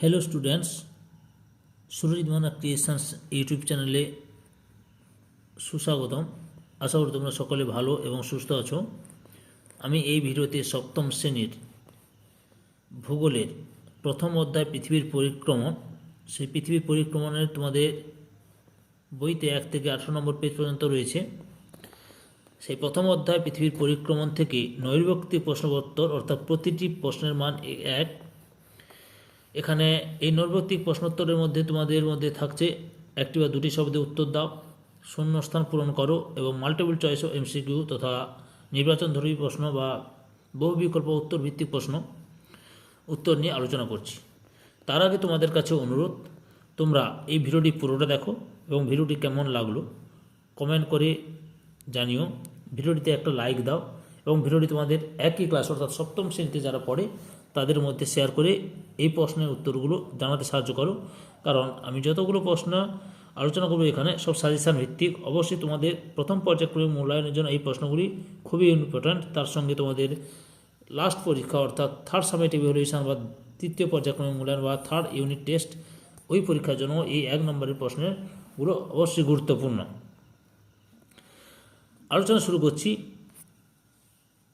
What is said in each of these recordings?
Hello students, Surajit মানা creations YouTube চ্যানেলে সুস্বাগতম। আশা করি তোমরা সকলে ভালো এবং সুস্থ আছো। আমি এই ভিডিওতে সপ্তম শ্রেণীর ভূগোলের প্রথম অধ্যায় পৃথিবীর পরিক্রমণ, সেই পৃথিবীর পরিক্রমণের তোমাদের বইতে 1 থেকে 18 নম্বর পেজ পর্যন্ত রয়েছে। সেই প্রথম অধ্যায় পৃথিবীর পরিক্রমণ থেকে নৈর্ব্যক্তিক প্রশ্নোত্তর, অর্থাৎ প্রতিটি প্রশ্নের মান 1। এখানে এই নৈর্ব্যক্তিক প্রশ্নোত্তরের মধ্যে তোমাদের মধ্যে থাকছে একটি বা দুটি শব্দে উত্তর দাও, শূন্যস্থান পূরণ করো এবং মাল্টিপল চয়েস ও এমসিকিউ তথা নির্বাচনধর্মী প্রশ্ন বা বহু বিকল্প উত্তর ভিত্তিক প্রশ্ন উত্তর নিয়ে আলোচনা করছি। তার আগে তোমাদের কাছে অনুরোধ, তোমরা এই ভিডিওটি পুরোটা দেখো এবং ভিডিওটি কেমন লাগলো কমেন্ট করে জানিও। ভিডিওটিতে একটা লাইক দাও এবং ভিডিওটি তোমাদের একই ক্লাস অর্থাৎ সপ্তম শ্রেণীতে যারা পড়ে তাদের মধ্যে শেয়ার করে এই প্রশ্নের উত্তরগুলো জানাতে সাহায্য করো। কারণ আমি যতগুলো প্রশ্ন আলোচনা করবো এখানে সব সাজেশান ভিত্তিক। অবশ্যই তোমাদের প্রথম পর্যায়ক্রমিক মূল্যায়নের জন্য এই প্রশ্নগুলি খুবই ইম্পর্ট্যান্ট। তার সঙ্গে তোমাদের লাস্ট পরীক্ষা অর্থাৎ থার্ড সামেটিভ ইভ্যালুয়েশন বা তৃতীয় পর্যায়ক্রমিক মূল্যায়ন বা থার্ড ইউনিট টেস্ট, ওই পরীক্ষার জন্য এই 1 নম্বরের প্রশ্নগুলো অবশ্যই গুরুত্বপূর্ণ। আলোচনা শুরু করছি।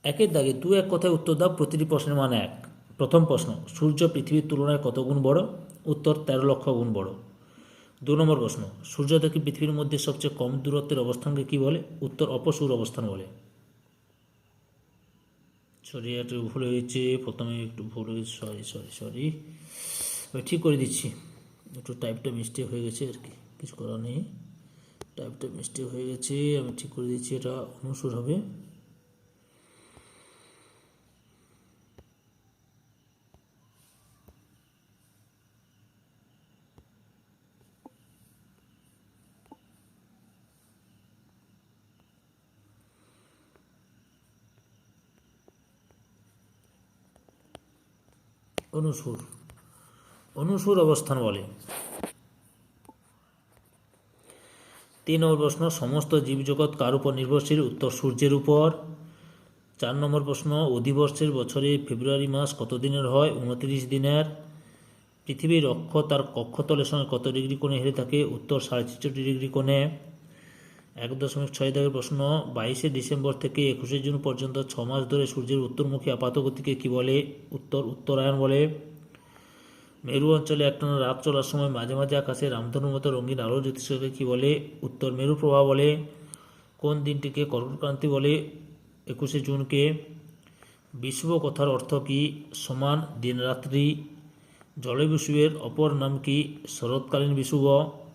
একের দাগে 2-1 কথায় উত্তর দাও, প্রতিটি প্রশ্নের মান 1। প্রথম প্রশ্ন, সূর্য পৃথিবীর তুলনায় কত গুণ বড়? উত্তর 13 লক্ষ গুণ বড়। 2 নম্বর প্রশ্ন, সূর্য থেকে পৃথিবীর মধ্যে সবচেয়ে কম দূরত্বের অবস্থানকে কী বলে? উত্তর অপসূর অবস্থান বলে। সরি, একটু ভুল হয়েছে, প্রথমে একটু ভুল হয়েছে, সরি আমি ঠিক করে দিচ্ছি। একটু টাইপটা মিস্টেক হয়ে গেছে আর কি, কিছু করার নেই, টাইপটা মিস্টেক হয়ে গেছে, আমি ঠিক করে দিচ্ছি। এটা অনুসূর হবে। অনুসূর অবস্থান বলে। 3 নম্বর প্রশ্ন, সমস্ত জীবজগৎ কার উপর নির্ভরশীল? উত্তর সূর্যের উপর। 4 নম্বর প্রশ্ন, অধিবর্ষের বছরে ফেব্রুয়ারি মাস কত দিনের হয়? 29 দিনের। পৃথিবীর অক্ষ তার কক্ষতলের সঙ্গে কত ডিগ্রি কোণে হেলে থাকে? উত্তর 66 ডিগ্রি কোণে। 1.6 দাগের প্রশ্ন, 22শে ডিসেম্বর থেকে 21শে জুন পর্যন্ত 6 মাস ধরে সূর্যের উত্তরমুখী আপাতগতিকে কী বলে? উত্তর উত্তরায়ণ বলে। মেরু অঞ্চলে একটানা রাত চলার সময় মাঝে মাঝে আকাশে রামধনুর মতো রঙিন আলো জ্যোতিষকে কী বলে? উত্তর মেরু প্রভা বলে। কোন দিনটিকে কর্কটক্রান্তি বলে? 21শে জুনকে। বিষুব কথার অর্থ কী? সমান দিনরাত্রি। জলে বিষুবের অপর নাম কি? শরৎকালীন বিষুব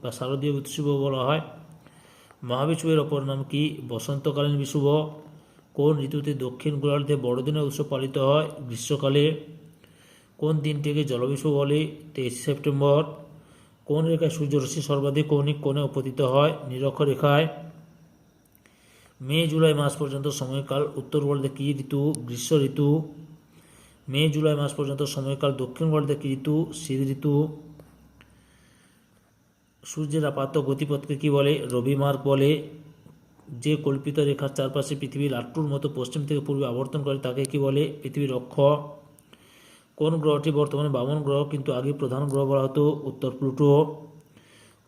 বা শারদীয় বিষুব বলা হয়। মহাবিষুবের অপর নাম কি? বসন্তকালীন বিষুব। কোন ঋতুতে দক্ষিণ গোলার্ধে বড়দিনের উৎসব পালিত হয়? গ্রীষ্মকালে। কোন দিনটিকে জলবিষুব বলে? 23 সেপ্টেম্বর। কোন রেখায় সূর্যরশ্মি সর্বাধিক কৌণিক কোণে অপতিত হয়? নিরক্ষরেখায়। মে জুলাই মাস পর্যন্ত সময়কাল উত্তর গোলার্ধে কী ঋতু? গ্রীষ্ম ঋতু। মে জুলাই মাস পর্যন্ত সময়কাল দক্ষিণ গোলার্ধে কী ঋতু? শীত ঋতু। সূর্যের আপাত গতিপথকে কী বলে? রবিমার্গ বলে। যে কল্পিত রেখার চারপাশে পৃথিবী লাট্টুর মতো পশ্চিম থেকে পূর্বে আবর্তন করে তাকে কী বলে? পৃথিবীর অক্ষ। কোন গ্রহটি বর্তমানে বামন গ্রহ কিন্তু আগে প্রধান গ্রহ বলা হতো? উত্তর প্লুটো।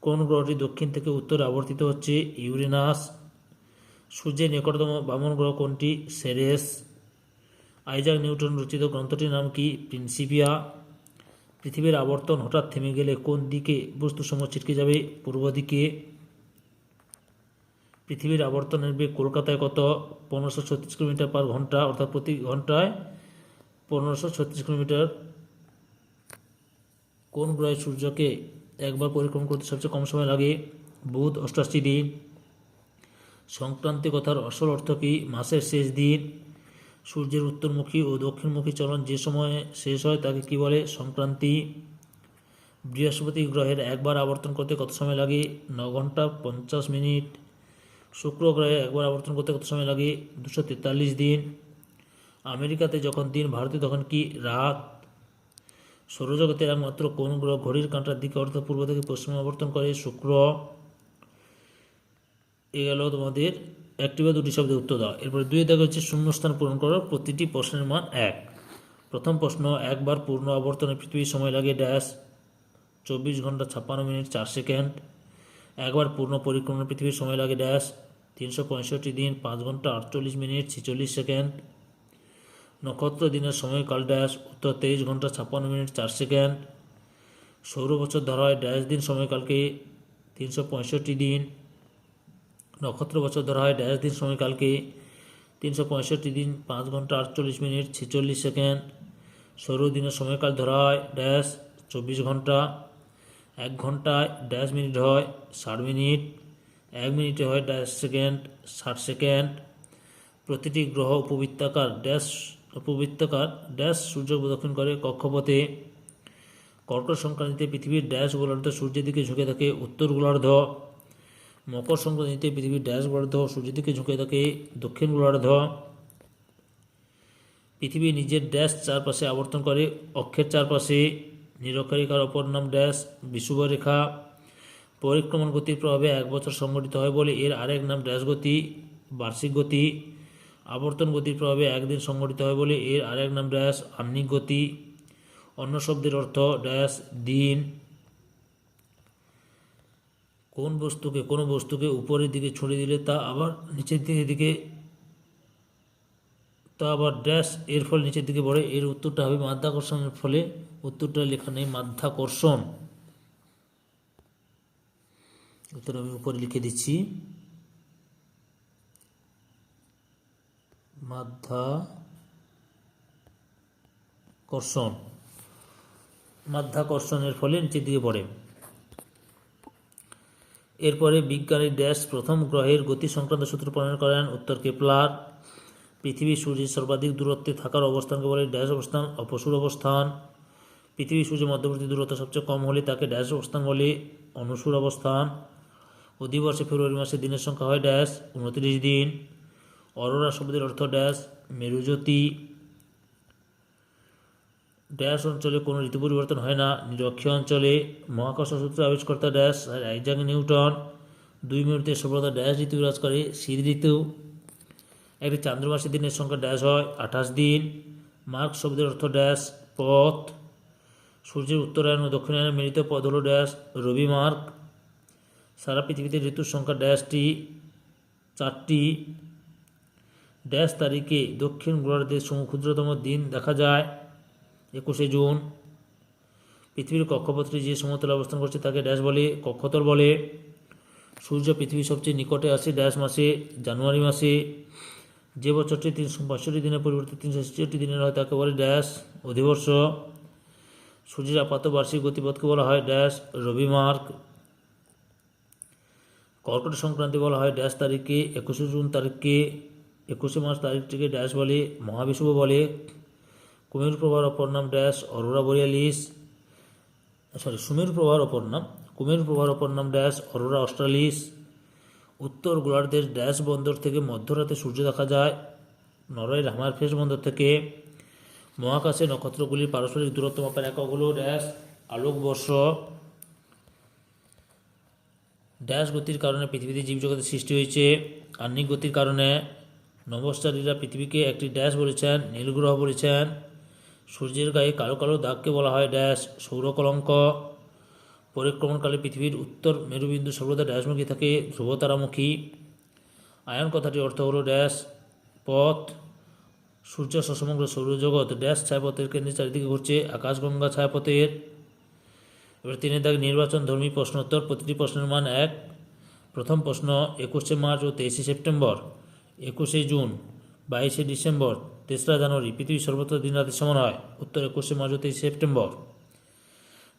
কোন গ্রহটি দক্ষিণ থেকে উত্তরে আবর্তিত হচ্ছে? ইউরেনাস। সূর্যের নিকটতম বামন গ্রহ কোনটি? সেরেস। আইজাক নিউটন রচিত গ্রন্থটির নাম কি? প্রিন্সিপিয়া। পৃথিবীর আবর্তন হঠাৎ থেমে গেলে কোন দিকে বস্তুসমূহ ছিটকে যাবে? পূর্ব দিকে। পৃথিবীর আবর্তনের বেগ কলকাতায় কত? 1536 কিলোমিটার পার ঘন্টা, অর্থাৎ প্রতি ঘন্টায় 1536 কিলোমিটার। কোন গ্রহে সূর্যকে একবার পরিক্রমণ করতে সবচেয়ে কম সময় লাগে? বুধ, 88 দিন। সংক্রান্তি কথার আসল অর্থ কী? মাসের শেষ দিন। সূর্যের উত্তরমুখী ও দক্ষিণমুখী চলন যে সময়ে শেষ হয় তাকে কী বলে? সংক্রান্তি। বৃহস্পতি গ্রহের একবার আবর্তন করতে কত সময় লাগে? 9 ঘন্টা 50 মিনিট। শুক্র গ্রহে একবার আবর্তন করতে কত সময় লাগে? 243 দিন। আমেরিকাতে যখন দিন, ভারতে তখন কি রাত। সৌরজগতের একমাত্র কোন গ্রহ ঘড়ির কাঁটার দিকে অর্থাৎ পূর্ব থেকে পশ্চিমে আবর্তন করে? শুক্র। এ গেল তোমাদের একটি বা দুটি শব্দের উত্তর দাও। এরপরে 2 দাগে হচ্ছে শূন্যস্থান পূরণ করো, প্রতিটি প্রশ্নের মান 1। প্রথম প্রশ্ন, একবার পূর্ণ আবর্তনে পৃথিবীর সময় লাগে ড্যাশ। 24 ঘন্টা 56 মিনিট 4 সেকেন্ড। একবার পূর্ণ পরিক্রমণ পৃথিবীর সময় লাগে ড্যাশ 365 দিন 5 ঘন্টা 48 মিনিট 46 সেকেন্ড। নক্ষত্র দিনের সময়কাল ড্যাশ উত্তর 23 ঘন্টা 56 মিনিট 4 সেকেন্ড। সৌর বছর ধরা হয় ড্যাশ দিন সময়কালকে 365 দিন। নক্ষত্র বছর ধরা হয় ড্যাশ দিন সময়কালকে 365 দিন 5 ঘন্টা 48 মিনিট 46 সেকেন্ড। সৌর দিনের সময়কাল ধরা হয় ড্যাশ 24 ঘন্টা। 1 ঘন্টায় ড্যাশ মিনিট হয় 60 মিনিট। 1 মিনিটে হয় ড্যাশ সেকেন্ড 60 সেকেন্ড। প্রতিটি গ্রহ উপবৃত্তাকার ড্যাশ সূর্য প্রদক্ষিণ করে কক্ষপথে। কর্কট সংক্রান্তিতে পৃথিবীর ড্যাশ গোলার্ধ সূর্যের দিকে ঝুঁকে থাকে উত্তর গোলার্ধ। মকর সংক্রান্তিতে পৃথিবীর ড্যাশ গোলার্ধ সূর্যের দিকে ঝুঁকে থাকে দক্ষিণ গোলার্ধ। পৃথিবী নিজের ড্যাশ চারপাশে আবর্তন করে অক্ষের চারপাশে। নিরক্ষরেখার অপর নাম ড্যাশ বিষুবরেখা। পরিক্রমণ গতির প্রভাবে 1 বছর সংঘটিত হয় বলে এর আরেক নাম ড্যাশ গতি বার্ষিক গতি। আবর্তন গতির প্রভাবে একদিন সংঘটিত হয় বলে এর আরেক নাম ড্যাশ আহ্নিক গতি। অন্য শব্দের অর্থ ড্যাশ দিন। কোনো বস্তুকে উপরের দিকে ছুঁড়ে দিলে তা আবার ড্যাশ এর ফলে নিচের দিকে পড়ে। এর উত্তরটা হবে মাধ্যাকর্ষণের ফলে। উত্তরটা লেখা নেই মাধ্যাকর্ষণ। উত্তর আমি উপরে লিখে দিচ্ছি মাধ্যাকর্ষণের ফলে নিচের দিকে পড়ে। এরপরে বিজ্ঞানী ড্যাশ প্রথম গ্রহের গতি সংক্রান্ত সূত্র প্রণয়ন করেন উত্তর কেপলার। পৃথিবী সূর্যের সর্বাধিক দূরত্বে থাকার অবস্থানকে বলে ড্যাশ অবস্থান অপসূর অবস্থান। পৃথিবী সূর্যের মধ্যবর্তী দূরত্ব সবচেয়ে কম হলে তাকে ড্যাশ অবস্থান বলে অনুসূর অবস্থান। অধিবর্ষে ফেব্রুয়ারি মাসে দিনের সংখ্যা হয় ড্যাশ 29 দিন। অরোরা শব্দের অর্থ ড্যাশ মেরুজ্যোতি। ড্যাশ অঞ্চলে কোনো ঋতু পরিবর্তন হয় না নিরক্ষীয় অঞ্চলে। মহাকর্ষ সূত্র আবিষ্কর্তা ড্যাশ আইজাক নিউটন। 2 মিনিটে সর্বদা ড্যাশ ঋতু বিরাজ করে শীত ঋতু। একটি চান্দ্রমাসের দিনের সংখ্যা ড্যাশ হয় 28 দিন। মার্ক শব্দের অর্থ ড্যাশ পথ। সূর্যের উত্তরায়ণ ও দক্ষিণায়নের মিলিত পথ হল ড্যাশ রবি মার্ক। সারা পৃথিবীতে ঋতুর সংখ্যা ড্যাশটি 4টি। ড্যাশ তারিখে দক্ষিণ গোলার্ধের ক্ষুদ্রতম দিন দেখা যায় 21শে জুন। পৃথিবীর কক্ষপথটি যে সমতলে অবস্থান করছে তাকে ড্যাশ বলে কক্ষতল বলে। সূর্য পৃথিবীর সবচেয়ে নিকটে আসে ড্যাশ মাসে জানুয়ারি মাসে। যে বছরটি 365 দিনের পরিবর্তে 366 দিনের হয় তাকে বলে ড্যাশ অধিবর্ষ। সূর্যের আপাত বার্ষিক গতিপথকে বলা হয় ড্যাশ রবি মার্ক। কর্কট সংক্রান্তি বলা হয় ড্যাশ তারিখে 21শে জুন তারিখকে। 21শে মার্চ তারিখটিকে ড্যাশ বলে মহাবিষুব বলে। কুমেরু প্রভার অপর নাম ড্যাশ অরোরা বোরিয়ালিস। সুমেরু প্রভার অপর নাম ড্যাশ অরোরা অস্ট্রালিস। উত্তর গোলার্ধের ড্যাশ বন্দর থেকে মধ্যরাতে সূর্য দেখা যায় নরওয়ের হামারফেস্ট বন্দর থেকে। মহাকাশে নক্ষত্রগুলির পারস্পরিক দূরত্ব মাপার একক হল ড্যাশ আলোকবর্ষ। ড্যাশ গতির কারণে পৃথিবীতে জীবজগতের সৃষ্টি হয়েছে আহ্নিক গতির কারণে। নভশ্চারীরা পৃথিবীকে একটি ড্যাশ বলেছেন নীলগ্রহ বলেছেন। সূর্যের গায়ে কালো কালো দাগকে বলা হয় ড্যাশ সৌরকলঙ্ক। পরিক্রমণকালে পৃথিবীর উত্তর মেরুবিন্দু সর্বদা ড্যাশমুখী থাকে ধ্রুবতারামুখী। আয়ন কথাটির অর্থ হল ড্যাশ পথ। সূর্য সমগ্র সৌরজগৎ ড্যাশ ছায়াপথের কেন্দ্রের চারিদিকে ঘুরছে আকাশগঙ্গা ছায়াপথের। এবার 3 দাগ নির্বাচন ধর্মী প্রশ্নোত্তর। প্রতিটি প্রশ্নের মান 1। প্রথম প্রশ্ন 21শে মার্চ ও 23শে সেপ্টেম্বর 21শে জুন 22শে ডিসেম্বর 3রা জানুয়ারি পৃথিবীর সর্বত্র দিন রাতের সমান হয় উত্তর 21শে মার্চ ও 23শে সেপ্টেম্বর।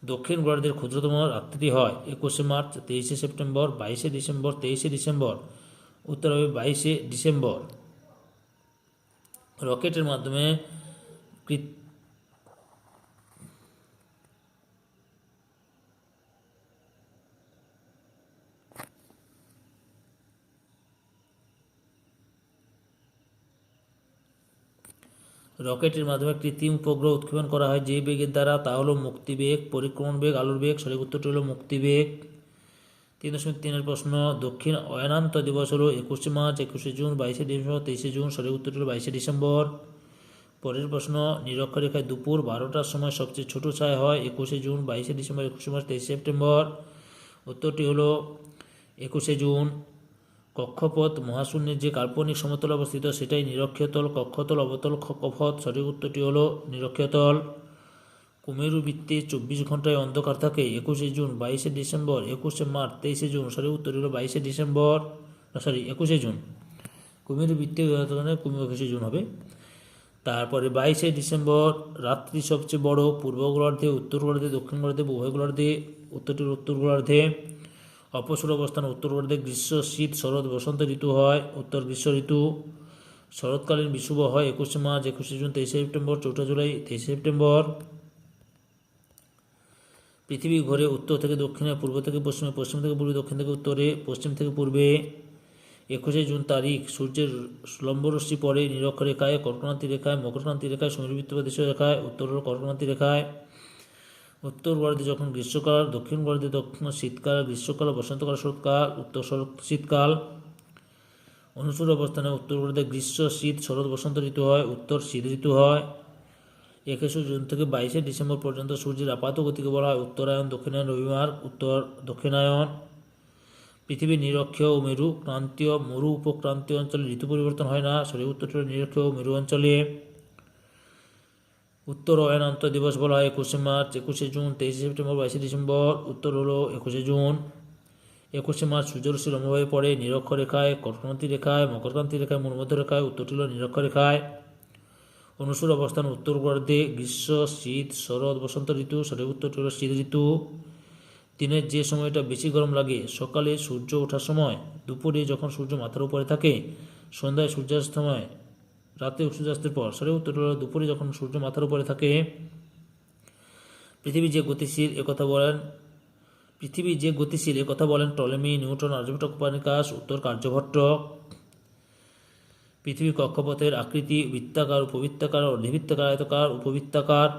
দক্ষিণ গোলার্ধের ক্ষুদ্রতম রাত্রিটি হয় 21শে মার্চ 23শে সেপ্টেম্বর 22শে ডিসেম্বর 23শে ডিসেম্বর উত্তর হবে 22শে ডিসেম্বর। রকেটের মাধ্যমে কৃত্রিম উপগ্রহ উৎক্ষেপণ করা হয় যে বেগের দ্বারা তা হলো মুক্তিবেগ। পরিক্রমণ বেগ আলোর বেগ সঠিক উত্তরটি হলো মুক্তিবেগ। 3.3 প্রশ্ন দক্ষিণ অয়নান্ত দিবস হলো 21শে মার্চ 21শে জুন 22শে ডিসেম্বর 23শে জুন সঠিক উত্তরটি হলো 22শে ডিসেম্বর। পরের প্রশ্ন, নিরক্ষরেখায় দুপুর 12টার সময় সবচেয়ে ছোট ছায়া হয় 21শে জুন, 22শে ডিসেম্বর, 21শে মার্চ, 23শে সেপ্টেম্বর। উত্তরটি হলো 21শে জুন। কক্ষপথ মহাশূন্যের যে কাল্পনিক সমতলে অবস্থিত সেটাই নিরক্ষীয়তল। কক্ষতল অবতল কক্ষপথ। সঠিক উত্তরটি হলো নিরক্ষীয়তল। কুমেরু বৃত্তে 24 ঘন্টায় অন্ধকার থাকে 21শে জুন, 22শে ডিসেম্বর, 21শে মার্চ, 23শে জুন। সঠিক উত্তরটি হলো 22শে ডিসেম্বর, 21শে জুন। কুমেরু বৃত্তে 21শে জুন হবে। তারপরে 22শে ডিসেম্বর, রাত্রি সবচেয়ে বড় পূর্ব গোলার্ধে, উত্তর গোলার্ধে, দক্ষিণ গোলার্ধে, উভয় গোলার্ধে। উত্তরটির উত্তর গোলার্ধে। অপসর অবস্থান উত্তর গোলার্ধে। গ্রীষ্ম, শীত, শরৎ, বসন্ত ঋতু হয় উত্তর গ্রীষ্ম ঋতু। শরৎকালীন বিষুব হয় 21শে মার্চ, 21শে জুন, 23শে সেপ্টেম্বর, 4 জুলাই, 23শে সেপ্টেম্বর। পৃথিবী ঘোরে উত্তর থেকে দক্ষিণে, পূর্ব থেকে পশ্চিমে, পশ্চিম থেকে পূর্বে, দক্ষিণ থেকে উত্তরে, পশ্চিম থেকে পূর্বে। 21শে জুন তারিখ। সূর্যের লম্বরশ্মি পড়ে নিরক্ষরেখায়, কর্কক্রান্তি রেখায়, মকরক্রান্তি রেখায়, সমবৃত্ত দেশীয় রেখায়। উত্তর হল কর্কক্রান্তি রেখায়। উত্তর গোলার্ধে যখন গ্রীষ্মকাল, দক্ষিণ গোলার্ধে দক্ষিণ শীতকাল, গ্রীষ্মকাল, বসন্তকাল, শরৎকাল, উত্তর শীতকাল। অনুসূর অবস্থানে উত্তর গোলার্ধে গ্রীষ্ম, শীত, শরৎ, বসন্ত ঋতু হয়, উত্তর শীত ঋতু হয়। 21শে জুন থেকে 22শে ডিসেম্বর পর্যন্ত সূর্যের আপাত গতিকে বলা হয় উত্তরায়ণ, দক্ষিণায়ন, রবিমার্গ, উত্তর দক্ষিণায়ন। পৃথিবীর নিরক্ষীয় ও মেরু ক্রান্তীয়, মরু উপক্রান্তীয় অঞ্চলে ঋতু পরিবর্তন হয় না। সঠিক উত্তরটি হল নিরক্ষীয় ও মেরু অঞ্চলে। উত্তর অয়নান্ত দিবস বলা হয় 21শে মার্চ, 21শে জুন, 23শে সেপ্টেম্বর, 22শে ডিসেম্বর। উত্তর হলো 21শে জুন। 21শে মার্চ সূর্যরশ্মি লম্বভাবে পড়ে নিরক্ষরেখায়, কর্কক্রান্তি রেখায়, মকরক্রান্তি রেখায়, মূলমধ্য রেখায়। উত্তরটি হল নিরক্ষরেখায়। অনুসূর অবস্থান উত্তর গোলার্ধে, গ্রীষ্ম, শীত, শরৎ, বসন্ত ঋতু। সঠিক উত্তরটি হল শীত ঋতু। দিনের যে সময়টা বেশি গরম লাগে সকালে সূর্য ওঠার সময়, দুপুরে যখন সূর্য মাথার উপরে থাকে, সন্ধ্যায় সূর্যাস্তের সময়, রাতে সূর্যাস্তের পর। সঠিক উত্তরটি হল দুপুরে যখন সূর্য মাথার উপরে থাকে। পৃথিবী যে গতিশীল একথা বলেন টলেমি, নিউটন, আর্যভট্ট, কোপার্নিকাস। উত্তর কার্যভট্ট। পৃথিবীর কক্ষপথের আকৃতি বৃত্তাকার, উপবৃত্তাকার, অর্ধবৃত্তাকার, আয়তাকার, উপবৃত্তাকার।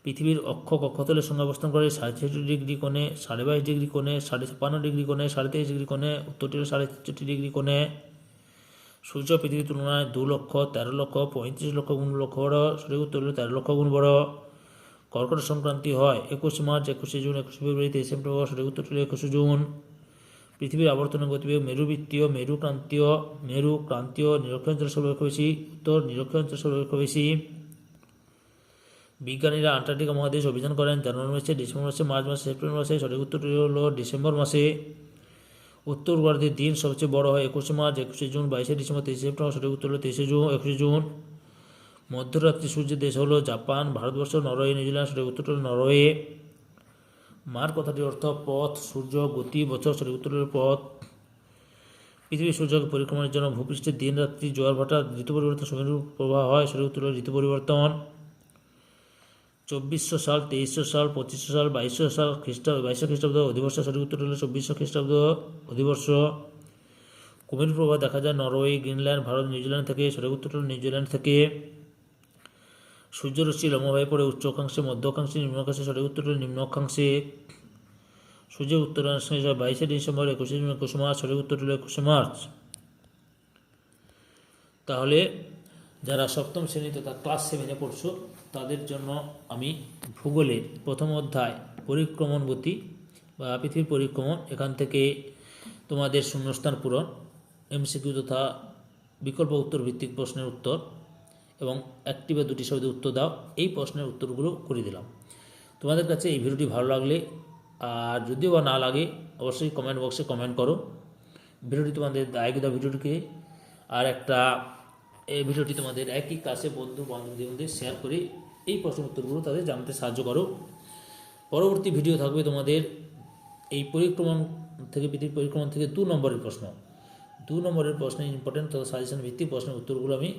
পৃথিবীর অক্ষ কক্ষতলের সঙ্গে অবস্থান করে 66 ডিগ্রি কোণে, 22.5 ডিগ্রি কোণে, 56 ডিগ্রি কোণে, 23.5 ডিগ্রি কোণে। উত্তরটি হল 63 ডিগ্রি কোণে। সূর্য পৃথিবীর তুলনায় 2 লক্ষ, 13 লক্ষ, 35 লক্ষ গুণ লক্ষ বড়। সঠিক উত্তর হল 13 লক্ষ গুণ বড়। কর্কট সংক্রান্তি হয় 21শে মার্চ, 21শে জুন, 21শে ফেব্রুয়ারি, 23শে সেপ্টেম্বর। সঠিক উত্তরটি হল 21শে জুন। পৃথিবীর আবর্তনের গতিবেগ মেরুবৃত্তীয়, মেরু ক্রান্তীয়, নিরক্ষীয় অঞ্চল সর্বাপেক্ষা বেশি। উত্তর নিরক্ষীয় অঞ্চল সর্বাপেক্ষা বেশি। বিজ্ঞানীরা আন্টার্কটিকা মহাদেশ অভিযান করেন জানুয়ারি মাসে, ডিসেম্বর মাসে, মার্চ মাসে, সেপ্টেম্বর মাসে। সঠিক উত্তরটি হল ডিসেম্বর মাসে। উত্তর গোলার্ধের দিন সবচেয়ে বড় হয় 21শে মার্চ, 21শে জুন, 22শে ডিসেম্বর, 23শে সেপ্টেম্বর। সঠিক উত্তর হল 21শে জুন। মধ্যরাত্রি সূর্যের দেশ হলো জাপান, ভারতবর্ষ, নরওয়ে, নিউজিল্যান্ড। সঠিক উত্তরটি হল নরওয়ে। মার কথাটির অর্থ পথ, সূর্য, গতি, বছর। সঠিক উত্তর হল পথ। পৃথিবীর সূর্যকে পরিক্রমার জন্য ভূপৃষ্ঠের দিন রাত্রি, জোয়ার ভাটা, ঋতু পরিবর্তন, সময়ের প্রবাহ হয়। সঠিক উত্তর হল ঋতু পরিবর্তন। 2400 সাল, 2300 সাল, 2500 সাল, 2200 সাল খ্রিস্টাব্দ, 2200 খ্রিস্টাব্দ অধিবর্ষ। সঠিক উত্তর হল 2400 খ্রিস্টাব্দ অধিবর্ষ। কুমির প্রবাহ দেখা যায় নরওয়ে, গ্রিনল্যান্ড, ভারত, নিউজিল্যান্ড থেকে। সঠিক উত্তর হল নিউজিল্যান্ড থেকে। সূর্যরশ্মি লম্বভাবে পড়ে উচ্চ অক্ষাংশে, মধ্য অক্ষাংশে, নিম্ন অক্ষাংশে। সঠিক উত্তর হল নিম্ন অক্ষাংশে। সূর্যের উত্তরাংশে 22শে ডিসেম্বর, 21শে জুন, 21শে মার্চ। সঠিক উত্তর হল 21শে মার্চ। তাহলে যারা সপ্তম শ্রেণী তথা ক্লাস 7-এ পড়ছো তাদের জন্য আমি ভূগোলের প্রথম অধ্যায় পরিক্রমণ গতি বা পৃথিবীর পরিক্রমণ, এখান থেকে তোমাদের শূন্যস্থান পূরণ, এমসিকিউ তথা বিকল্প উত্তর ভিত্তিক প্রশ্নের উত্তর এবং একটি বা দুটি শব্দের উত্তর দাও, এই প্রশ্নের উত্তরগুলো করে দিলাম। তোমাদের কাছে এই ভিডিওটি ভালো লাগলে, আর যদিও বা না লাগে, অবশ্যই কমেন্ট বক্সে কমেন্ট করো। ভিডিওটি তোমাদের দায়িত্ব ভিডিওটিকে আর একটা এই ভিডিওটি তোমাদের একই ক্লাসে বন্ধু বান্ধবদের মধ্যে শেয়ার করে এই প্রশ্ন উত্তরগুলো তাদের জানতে সাহায্য করো। পরবর্তী ভিডিও থাকবে তোমাদের এই পরিক্রমণ থেকে, পৃথিবীর পরিক্রমণ থেকে 2 নম্বরের প্রশ্ন। 2 নম্বরের প্রশ্নের ইম্পর্টেন্ট তথা সাজেশন ভিত্তিক প্রশ্নের উত্তরগুলো আমি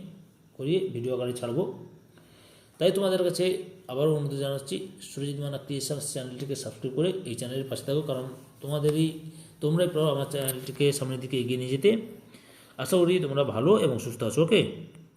করিয়ে ভিডিও আকারে ছাড়বো। তাই তোমাদের কাছে আবারও অনুরোধ জানাচ্ছি, সুরজিৎ মান্না ক্রিয়েশনস চ্যানেলটিকে সাবস্ক্রাইব করে এই চ্যানেলের পাশে থাকো, কারণ তোমরাই আমার চ্যানেলটিকে সামনের দিকে এগিয়ে নিয়ে যেতে। আশা করি তোমরা ভালো এবং সুস্থ আছো। ওকে।